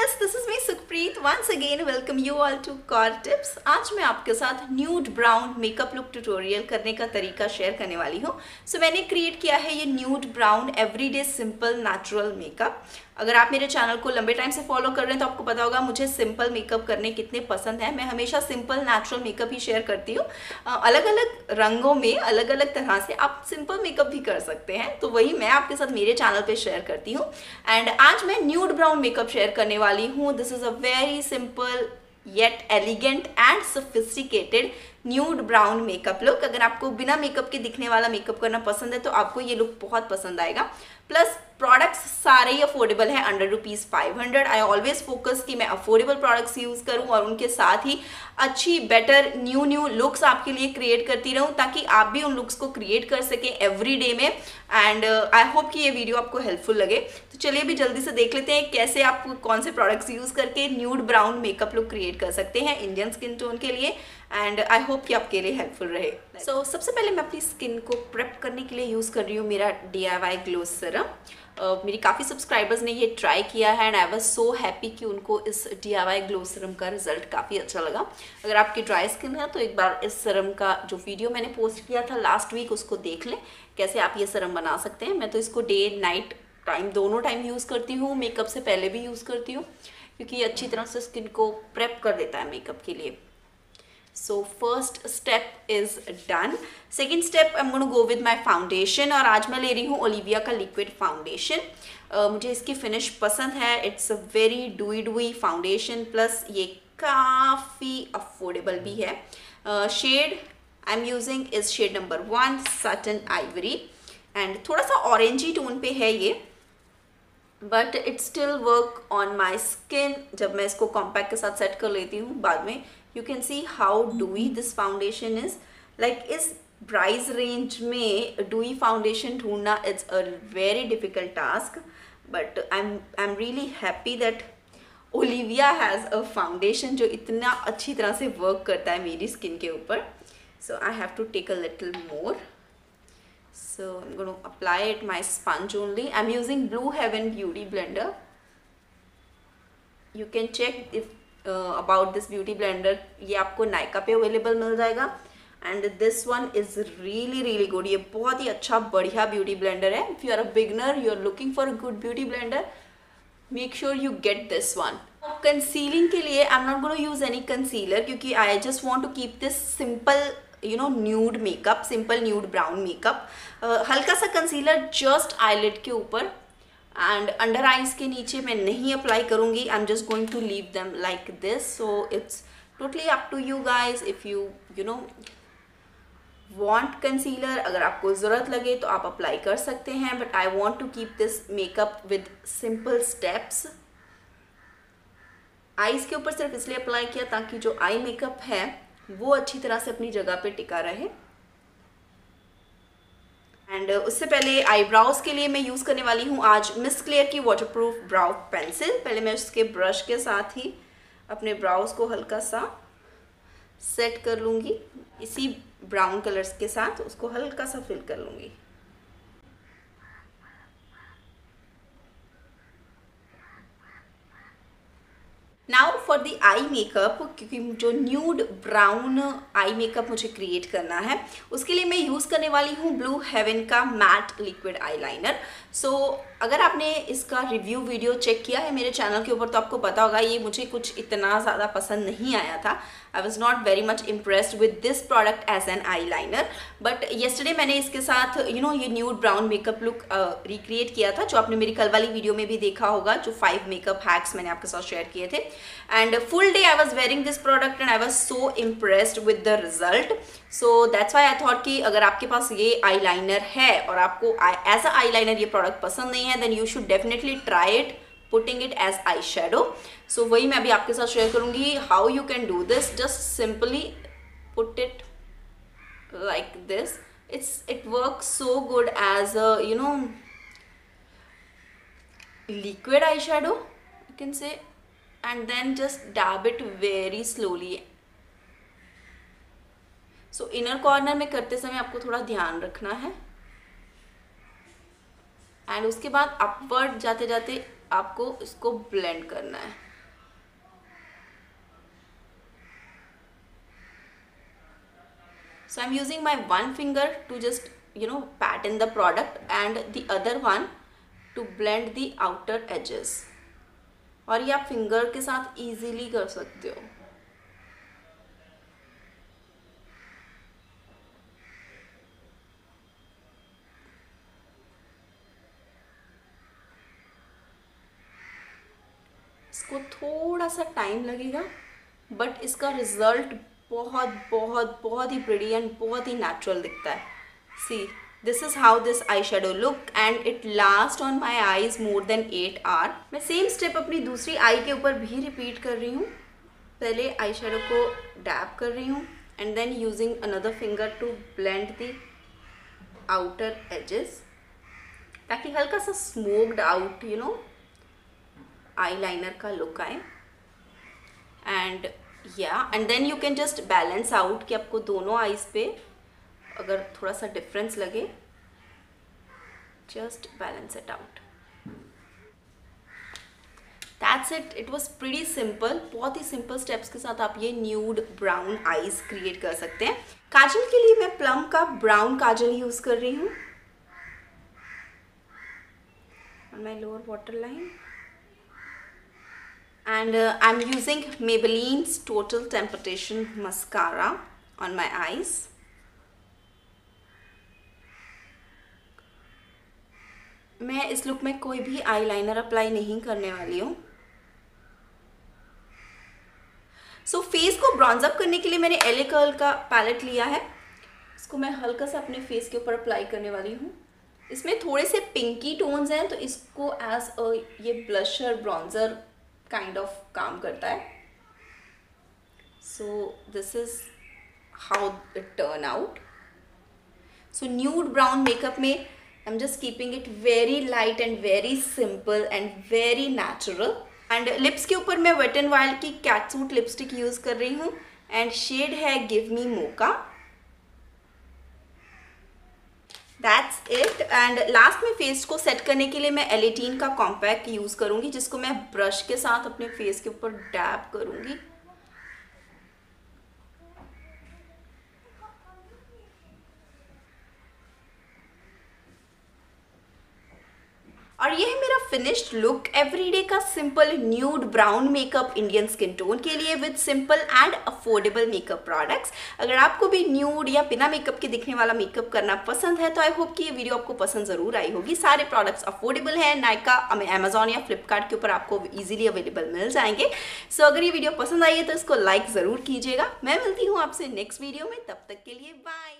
viewers, this is me Sukhpreet. Once again, welcome you all to Kaurtips. आज मैं आपके साथ nude brown makeup look tutorial करने का तरीका शेयर करने वाली हूँ. मैंने क्रिएट किया है ये nude brown everyday simple natural makeup. अगर आप मेरे चैनल को लंबे टाइम से फॉलो कर रहे हैं तो आपको पता होगा मुझे सिंपल मेकअप करने कितने पसंद है. मैं हमेशा सिंपल नेचुरल मेकअप ही शेयर करती हूँ. अलग अलग रंगों में अलग अलग तरह से आप सिंपल मेकअप भी कर सकते हैं, तो वही मैं आपके साथ मेरे चैनल पे शेयर करती हूँ. एंड आज मैं न्यूड ब्राउन मेकअप शेयर करने वाली हूँ. This is a very simple yet elegant and sophisticated nude brown makeup look. अगर आपको बिना मेकअप के दिखने वाला मेकअप करना पसंद है तो आपको ये लुक बहुत पसंद आएगा. प्लस प्रोडक्ट्स सारे ही अफोर्डेबल हैं, अंडर ₹500. आई ऑलवेज फोकस कि मैं अफोर्डेबल प्रोडक्ट्स यूज़ करूं और उनके साथ ही अच्छी बेटर न्यू लुक्स आपके लिए क्रिएट करती रहूं, ताकि आप भी उन लुक्स को क्रिएट कर सकें एवरी डे में. एंड आई होप कि ये वीडियो आपको हेल्पफुल लगे. तो चलिए अभी जल्दी से देख लेते हैं कैसे आप कौन से प्रोडक्ट्स यूज़ करके nude brown makeup look create कर सकते हैं इंडियन स्किन टोन के लिए. एंड आई होप कि आपके लिए हेल्पफुल रहे. सबसे पहले मैं अपनी स्किन को प्रेप करने के लिए यूज़ कर रही हूँ मेरा DIY ग्लो सीरम. मेरी काफ़ी सब्सक्राइबर्स ने ये ट्राई किया है and I was so happy कि उनको इस DIY ग्लो सीरम का रिजल्ट काफ़ी अच्छा लगा. अगर आपकी ड्राई स्किन है तो एक बार इस सीरम का जो वीडियो मैंने पोस्ट किया था लास्ट वीक उसको देख लें, कैसे आप ये सीरम बना सकते हैं. मैं तो इसको डे नाइट टाइम दोनों टाइम यूज़ करती हूँ. मेकअप से पहले भी यूज़ करती हूँ क्योंकि ये अच्छी तरह से स्किन को प्रेप कर देता है मेकअप के लिए. So first step is done. Second step I'm going to go with my foundation और आज मैं ले रही हूँ ओलिविया का लिक्विड फाउंडेशन. मुझे इसकी फिनिश पसंद है. It's a very dewy foundation, plus ये काफ़ी अफोर्डेबल भी है. Shade I am using is shade number 1 satin ivory and थोड़ा सा ऑरेंजी टोन पे है ये, but it still work on my skin. जब मैं इसको कॉम्पैक्ट के साथ सेट कर लेती हूँ बाद में, you can see how dewy this foundation is. Like इस प्राइस रेंज में dewy foundation ढूंढना it's a very difficult task, but I'm really happy that Olivia has a foundation जो इतना अच्छी तरह से वर्क करता है मेरी स्किन के ऊपर. So I have to take a little more. So I'm going to apply it my sponge only. I'm using Blue Heaven Beauty Blender. You can check if about this beauty blender. ये आपको नायका पे available मिल जाएगा and this one is really good. ये बहुत ही अच्छा बढ़िया ब्यूटी ब्लेंडर है. If you are a beginner, you are looking for a good beauty blender, make sure you get this one. Concealing के लिए I am not going to use any concealer क्योंकि I just want to keep this simple nude makeup, simple nude brown makeup. हल्का सा concealer just eyelid के ऊपर and under eyes के नीचे मैं नहीं अप्लाई करूँगी. I am just going to leave them like this. So it's totally up to you guys if you no want concealer. अगर आपको ज़रूरत लगे तो आप अप्लाई कर सकते हैं, but I want to keep this makeup with simple steps. Eyes के ऊपर सिर्फ इसलिए अप्लाई किया ताकि जो आई मेकअप है वो अच्छी तरह से अपनी जगह पे टिका रहे. एंड उससे पहले आईब्राउज के लिए मैं यूज़ करने वाली हूँ आज मिस क्लेयर की वाटरप्रूफ ब्राउ पेंसिल. पहले मैं उसके ब्रश के साथ ही अपने ब्राउज को हल्का सा सेट कर लूँगी. इसी ब्राउन कलर्स के साथ उसको हल्का सा फिल कर लूँगी. Now for the eye makeup, क्योंकि जो न्यूड ब्राउन आई मेकअप मुझे क्रिएट करना है उसके लिए मैं यूज़ करने वाली हूँ ब्लू हेवन का मैट लिक्विड आईलाइनर. अगर आपने इसका रिव्यू वीडियो चेक किया है मेरे चैनल के ऊपर तो आपको पता होगा ये मुझे कुछ इतना ज़्यादा पसंद नहीं आया था. I was not very much impressed with this product as an eye liner, but yesterday मैंने इसके साथ ये nude brown makeup look recreate किया था, जो आपने मेरी कल वाली वीडियो में भी देखा होगा, जो 5 मेकअप हैक्स मैंने आपके साथ शेयर किए थे. And full day I was wearing this product and I was so impressed with the result. So that's why I thought कि अगर आपके पास ये आई लाइनर है और आपको एज अ आई लाइनर ये प्रोडक्ट पसंद नहीं है, then you should definitely try it putting it as eyeshadow. So वही मैं अभी आपके साथ शेयर करूँगी how you can do this. Just simply put it like this. It works so good as a liquid eyeshadow you can say, and then just dab it very slowly. So inner corner में करते समय आपको थोड़ा ध्यान रखना है and उसके बाद अपवर्ड जाते जाते आपको इसको ब्लेंड करना है. So I'm using my one finger to just pat in the product and the other one to blend the outer edges. और ये आप फिंगर के साथ easily कर सकते हो. इसको थोड़ा सा टाइम लगेगा बट इसका रिजल्ट बहुत बहुत बहुत ही प्रिटी एंड बहुत ही नेचुरल दिखता है. See, this is how this eye shadow look and it last on my eyes more than 8 hour. मैं सेम स्टेप अपनी दूसरी आई के ऊपर भी रिपीट कर रही हूँ. पहले आई शेडो को डैब कर रही हूँ and then using another finger to blend the outer edges ताकि हल्का सा स्मोक्ड आउट eyeliner का लुक आए. And and then you can just balance out कि आपको दोनों आईज पे अगर थोड़ा सा डिफरेंस लगे, just balance it out. That's it. It was pretty simple. बहुत ही सिंपल स्टेप्स के साथ आप ये न्यूड ब्राउन आईज क्रिएट कर सकते हैं. काजल के लिए मैं प्लम का ब्राउन काजल यूज कर रही हूँ on my lower water line. And I'm using Maybelline's Total Temptation Mascara on my eyes. मैं इस लुक में कोई भी आईलाइनर अप्लाई नहीं करने वाली हूँ. सो फेस को ब्रॉन्ज अप करने के लिए मैंने LA कर्ल का पैलेट लिया है. इसको मैं हल्का सा अपने फेस के ऊपर अप्लाई करने वाली हूँ. इसमें थोड़े से पिंकी टोन्स हैं तो इसको एज ये ब्लशर ब्रॉन्जर काइंड ऑफ काम करता है. So this is how it turn out. So nude brown makeup में I am just keeping it very light and very simple and very natural. And lips के ऊपर मैं wait and wild की कैटसूट lipstick use कर रही हूँ and shade है give me mocha. That's it. And last में फेस को सेट करने के लिए मैं L18 का कॉम्पैक्ट यूज़ करूँगी जिसको मैं ब्रश के साथ अपने फेस के ऊपर डैब करूँगी. और ये है मेरा फिनिश्ड लुक एवरीडे का simple nude brown makeup Indian skin tone के लिए with simple and affordable makeup products. अगर आपको भी न्यूड या बिना मेकअप के दिखने वाला मेकअप करना पसंद है तो आई होप कि ये वीडियो आपको पसंद ज़रूर आई होगी. सारे प्रोडक्ट्स अफोर्डेबल हैं. नायका अमेजॉन या फ्लिपकार्ट के ऊपर आपको ईजिली अवेलेबल मिल जाएंगे. सो अगर ये वीडियो पसंद आई है तो इसको लाइक ज़रूर कीजिएगा. मैं मिलती हूँ आपसे नेक्स्ट वीडियो में. तब तक के लिए बाय.